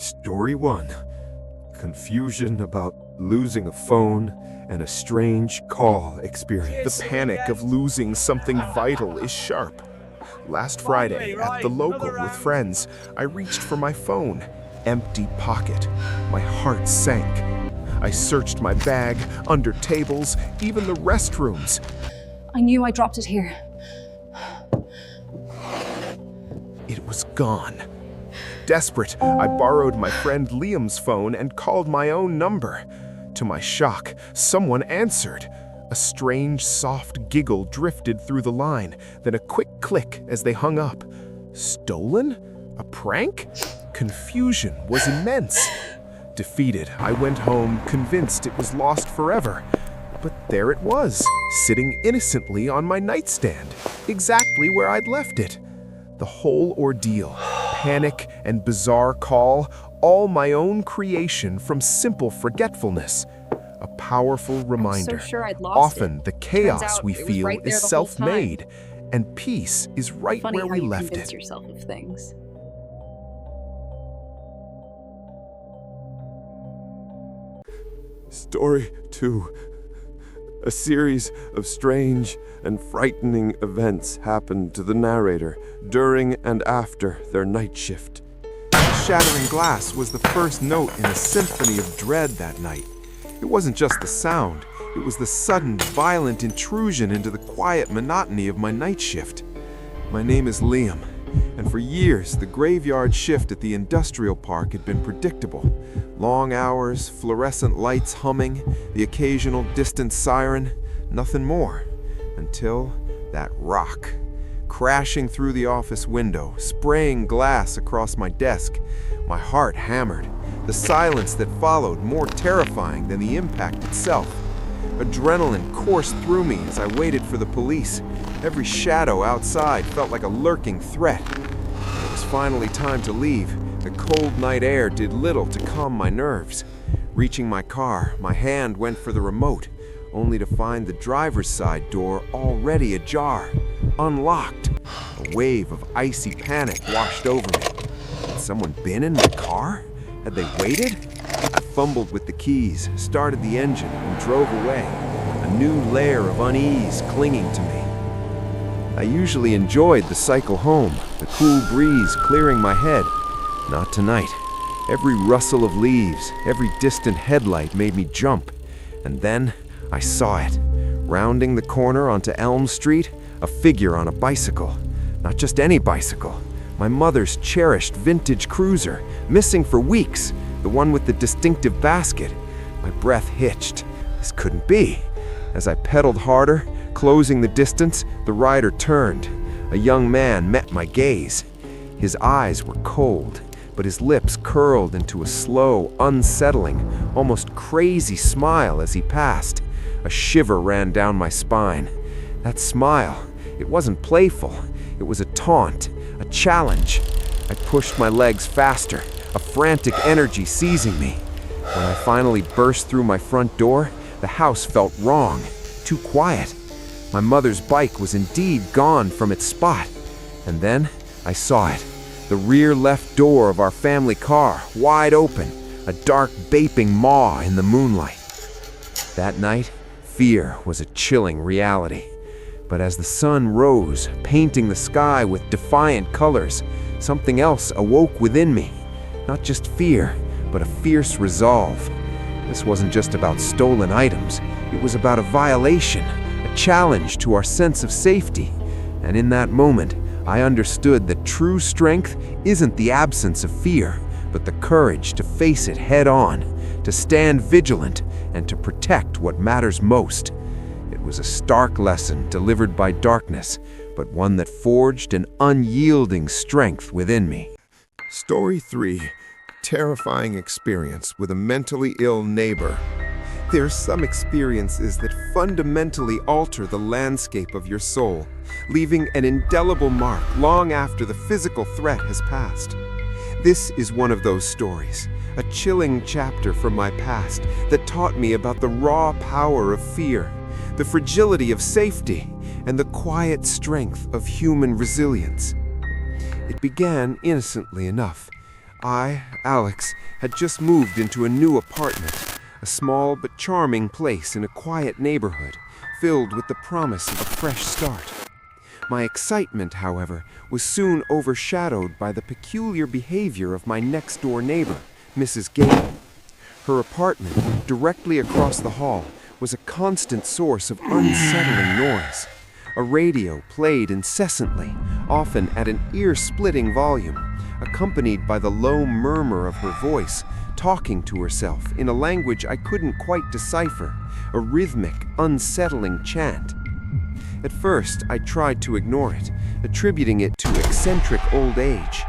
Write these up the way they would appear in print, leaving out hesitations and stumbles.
Story 1. Confusion about losing a phone and a strange call experience. The panic of losing something vital is sharp. Last Friday, at the local with friends, I reached for my phone. Empty pocket. My heart sank. I searched my bag, under tables, even the restrooms. I knew I dropped it here. It was gone. Desperate, I borrowed my friend Liam's phone and called my own number. To my shock, someone answered. A strange, soft giggle drifted through the line, then a quick click as they hung up. Stolen? A prank? Confusion was immense. Defeated, I went home, convinced it was lost forever. But there it was, sitting innocently on my nightstand, exactly where I'd left it. The whole ordeal, panic and bizarre call, all my own creation from simple forgetfulness. A powerful reminder. So sure I'd lost Often it. the Turns chaos out we it was feel right there is the whole time. self-made, and peace is right Funny where how we you left convince it. yourself of things. Story 2. A series of strange and frightening events happened to the narrator during and after their night shift. The shattering glass was the first note in a symphony of dread that night. It wasn't just the sound, it was the sudden, violent intrusion into the quiet monotony of my night shift. My name is Liam, and for years the graveyard shift at the industrial park had been predictable. Long hours, fluorescent lights humming, the occasional distant siren, nothing more. Until that rock. Crashing through the office window, spraying glass across my desk. My heart hammered. The silence that followed more terrifying than the impact itself. Adrenaline coursed through me as I waited for the police. Every shadow outside felt like a lurking threat. When it was finally time to leave, the cold night air did little to calm my nerves. Reaching my car, my hand went for the remote, only to find the driver's side door already ajar, unlocked. A wave of icy panic washed over me. Had someone been in my car? Had they waited? I fumbled with the keys, started the engine, and drove away, a new layer of unease clinging to me. I usually enjoyed the cycle home, the cool breeze clearing my head. Not tonight. Every rustle of leaves, every distant headlight made me jump. And then I saw it. Rounding the corner onto Elm Street, a figure on a bicycle. Not just any bicycle. My mother's cherished vintage cruiser, missing for weeks, the one with the distinctive basket. My breath hitched. This couldn't be. As I pedaled harder, closing the distance, the rider turned. A young man met my gaze. His eyes were cold, but his lips curled into a slow, unsettling, almost crazy smile as he passed. A shiver ran down my spine. That smile, it wasn't playful. It was a taunt, a challenge. I pushed my legs faster, a frantic energy seizing me. When I finally burst through my front door, the house felt wrong, too quiet. My mother's bike was indeed gone from its spot. And then I saw it. The rear left door of our family car, wide open, a dark vaping maw in the moonlight. That night, fear was a chilling reality. But as the sun rose, painting the sky with defiant colors, something else awoke within me. Not just fear, but a fierce resolve. This wasn't just about stolen items. It was about a violation, a challenge to our sense of safety. And in that moment, I understood that true strength isn't the absence of fear, but the courage to face it head on, to stand vigilant, and to protect what matters most. It was a stark lesson delivered by darkness, but one that forged an unyielding strength within me. Story 3. Terrifying experience with a mentally ill neighbor. There are some experiences that fundamentally alter the landscape of your soul, leaving an indelible mark long after the physical threat has passed. This is one of those stories, a chilling chapter from my past that taught me about the raw power of fear, the fragility of safety, and the quiet strength of human resilience. It began innocently enough. I, Alex, had just moved into a new apartment, a small but charming place in a quiet neighborhood, filled with the promise of a fresh start. My excitement, however, was soon overshadowed by the peculiar behavior of my next-door neighbor, Mrs. Gable. Her apartment, directly across the hall, was a constant source of unsettling noise. A radio played incessantly, often at an ear-splitting volume, accompanied by the low murmur of her voice, talking to herself in a language I couldn't quite decipher, a rhythmic, unsettling chant. At first, I tried to ignore it, attributing it to eccentric old age.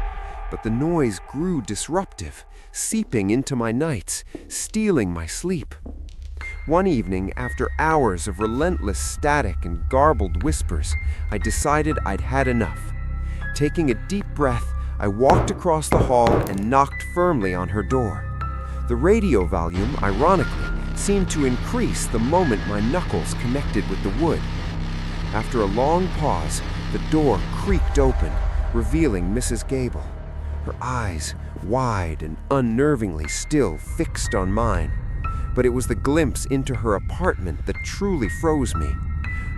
But the noise grew disruptive, seeping into my nights, stealing my sleep. One evening, after hours of relentless static and garbled whispers, I decided I'd had enough. Taking a deep breath, I walked across the hall and knocked firmly on her door. The radio volume, ironically, seemed to increase the moment my knuckles connected with the wood. After a long pause, the door creaked open, revealing Mrs. Gable. Her eyes, wide and unnervingly still, fixed on mine. But it was the glimpse into her apartment that truly froze me.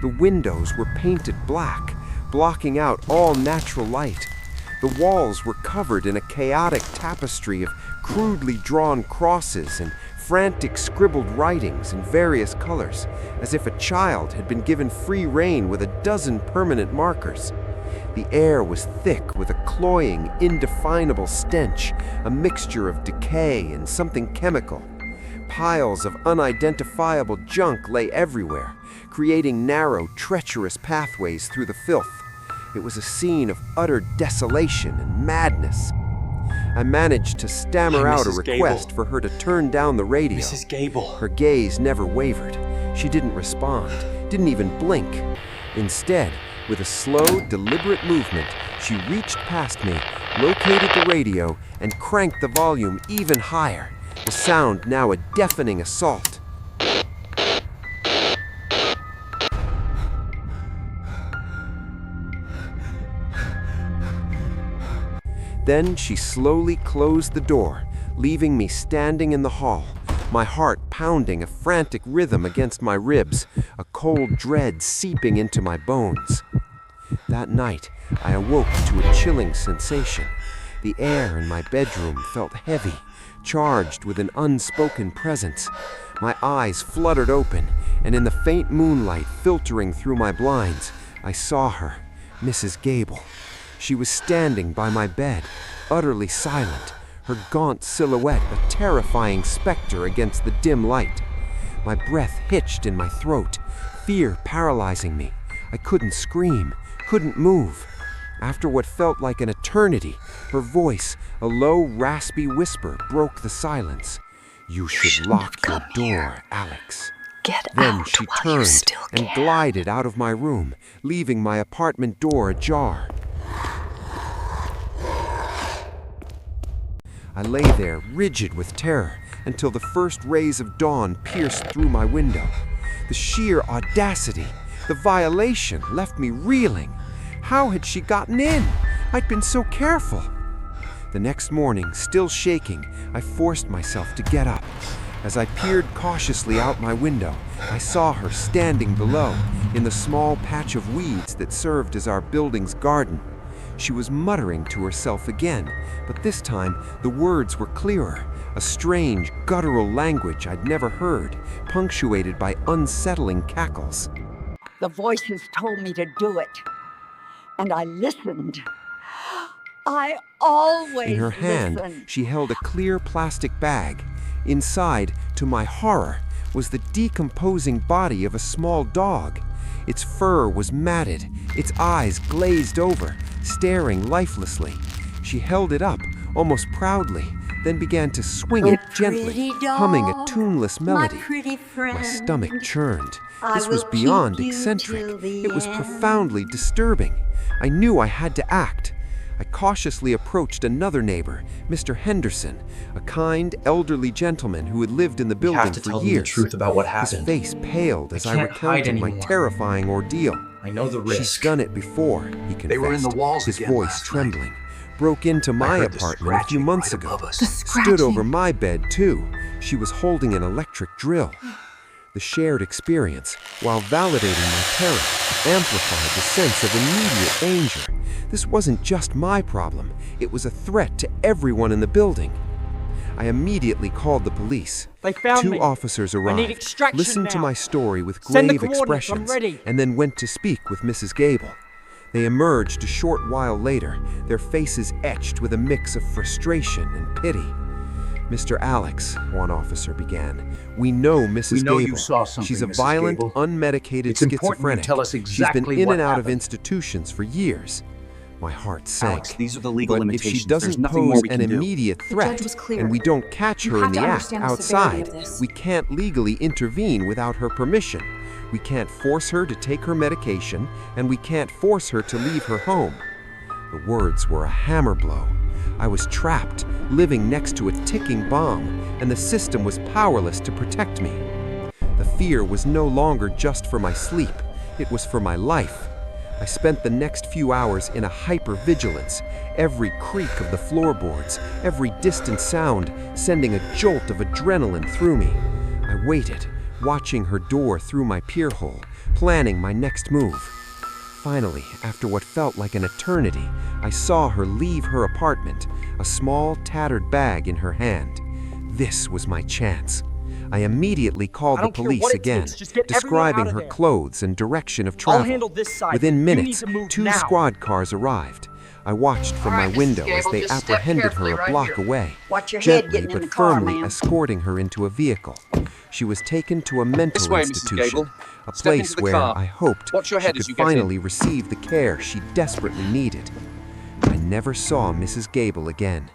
The windows were painted black, blocking out all natural light. The walls were covered in a chaotic tapestry of crudely drawn crosses and frantic scribbled writings in various colors, as if a child had been given free rein with a dozen permanent markers. The air was thick with a cloying, indefinable stench, a mixture of decay and something chemical. Piles of unidentifiable junk lay everywhere, creating narrow, treacherous pathways through the filth. It was a scene of utter desolation and madness. I managed to stammer out a request for her to turn down the radio. Mrs. Gable. Her gaze never wavered. She didn't respond, didn't even blink. Instead, with a slow, deliberate movement, she reached past me, located the radio, and cranked the volume even higher, the sound now a deafening assault. Then she slowly closed the door, leaving me standing in the hall, my heart pounding a frantic rhythm against my ribs, a cold dread seeping into my bones. That night, I awoke to a chilling sensation. The air in my bedroom felt heavy, charged with an unspoken presence. My eyes fluttered open, and in the faint moonlight filtering through my blinds, I saw her, Mrs. Gable. She was standing by my bed, utterly silent, her gaunt silhouette a terrifying specter against the dim light. My breath hitched in my throat, fear paralyzing me. I couldn't scream, couldn't move. After what felt like an eternity, her voice, a low, raspy whisper, broke the silence. "You should lock your door, Alex." Get Then out she while you turned still and can. glided out of my room, leaving my apartment door ajar. I lay there, rigid with terror, until the first rays of dawn pierced through my window. The sheer audacity, the violation left me reeling. How had she gotten in? I'd been so careful. The next morning, still shaking, I forced myself to get up. As I peered cautiously out my window, I saw her standing below, in the small patch of weeds that served as our building's garden. She was muttering to herself again, but this time the words were clearer, a strange, guttural language I'd never heard, punctuated by unsettling cackles. The voices told me to do it, and I listened. I always In her hand, listen. she held a clear plastic bag. Inside, to my horror, was the decomposing body of a small dog. Its fur was matted, its eyes glazed over, staring lifelessly. She held it up, almost proudly, then began to swing it gently, humming a tuneless melody. My stomach churned. This was beyond eccentric. It was profoundly disturbing. I knew I had to act. I cautiously approached another neighbor, Mr. Henderson, a kind, elderly gentleman who had lived in the You building have to for tell them the years. truth about what His happened. face paled as I can't hide recounted my anymore. terrifying ordeal. I know the She's risk. done it before, he confessed, They were in the walls his again voice last trembling. broke into my heard the apartment a few scratching months right ago. above us. The Stood scratching. over my bed, too. She was holding an electric drill. The shared experience, while validating my terror, amplified the sense of immediate danger. This wasn't just my problem. It was a threat to everyone in the building. I immediately called the police. They found Two me. officers I need arrived, extraction listened to now. my story with Send the grave coordinates, I'm expressions, ready. and then went to speak with Mrs. Gable. They emerged a short while later, their faces etched with a mix of frustration and pity. "Mr. Alex," one officer began, "we know Mrs. We know Gable. you saw something, She's a Mrs. violent, Gable. unmedicated It's important you schizophrenic. tell us She's exactly been in what and out of happened." institutions for years." My heart sank. Alex, these are the legal But if limitations. she There's doesn't nothing more pose we an can do. immediate judge threat, was clear. and we don't catch You her have in the to act understand the severity outside, of this. we can't legally intervene without her permission. We can't force her to take her medication, and we can't force her to leave her home. The words were a hammer blow. I was trapped, living next to a ticking bomb, and the system was powerless to protect me. The fear was no longer just for my sleep, it was for my life. I spent the next few hours in a hyper-vigilance, every creak of the floorboards, every distant sound sending a jolt of adrenaline through me. I waited, watching her door through my peer hole, planning my next move. Finally, after what felt like an eternity, I saw her leave her apartment, a small, tattered bag in her hand. This was my chance. I immediately called I the don't care police what it again, takes, just get everyone describing out of her there. clothes and direction of travel. I'll handle this side. Within You need minutes, to move 2 now. squad cars arrived. I watched from All my right, Mrs. window as Gable, they just step apprehended her carefully a right block here. away, Watch your head gently getting in but the car, firmly ma'am. escorting her into a vehicle. She was taken to a mental This way, Mrs. institution, Gable. a Step into place the where car. I hoped Watch your head she as you could get in. finally receive the care she desperately needed. I never saw Mrs. Gable again.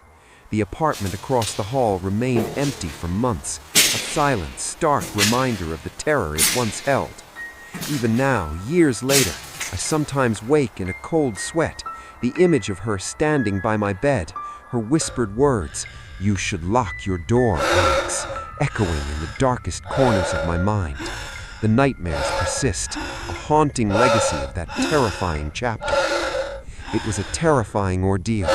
The apartment across the hall remained empty for months, a silent, stark reminder of the terror it once held. Even now, years later, I sometimes wake in a cold sweat, the image of her standing by my bed, her whispered words, "You should lock your door, Alex," echoing in the darkest corners of my mind. The nightmares persist, a haunting legacy of that terrifying chapter. It was a terrifying ordeal,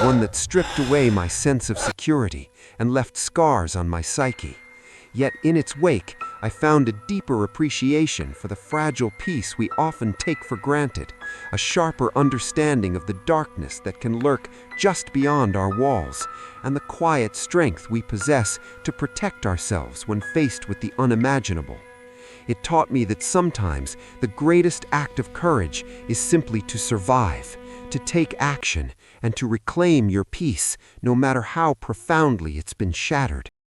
one that stripped away my sense of security and left scars on my psyche. Yet in its wake, I found a deeper appreciation for the fragile peace we often take for granted, a sharper understanding of the darkness that can lurk just beyond our walls, and the quiet strength we possess to protect ourselves when faced with the unimaginable. It taught me that sometimes the greatest act of courage is simply to survive, to take action, and to reclaim your peace, no matter how profoundly it's been shattered.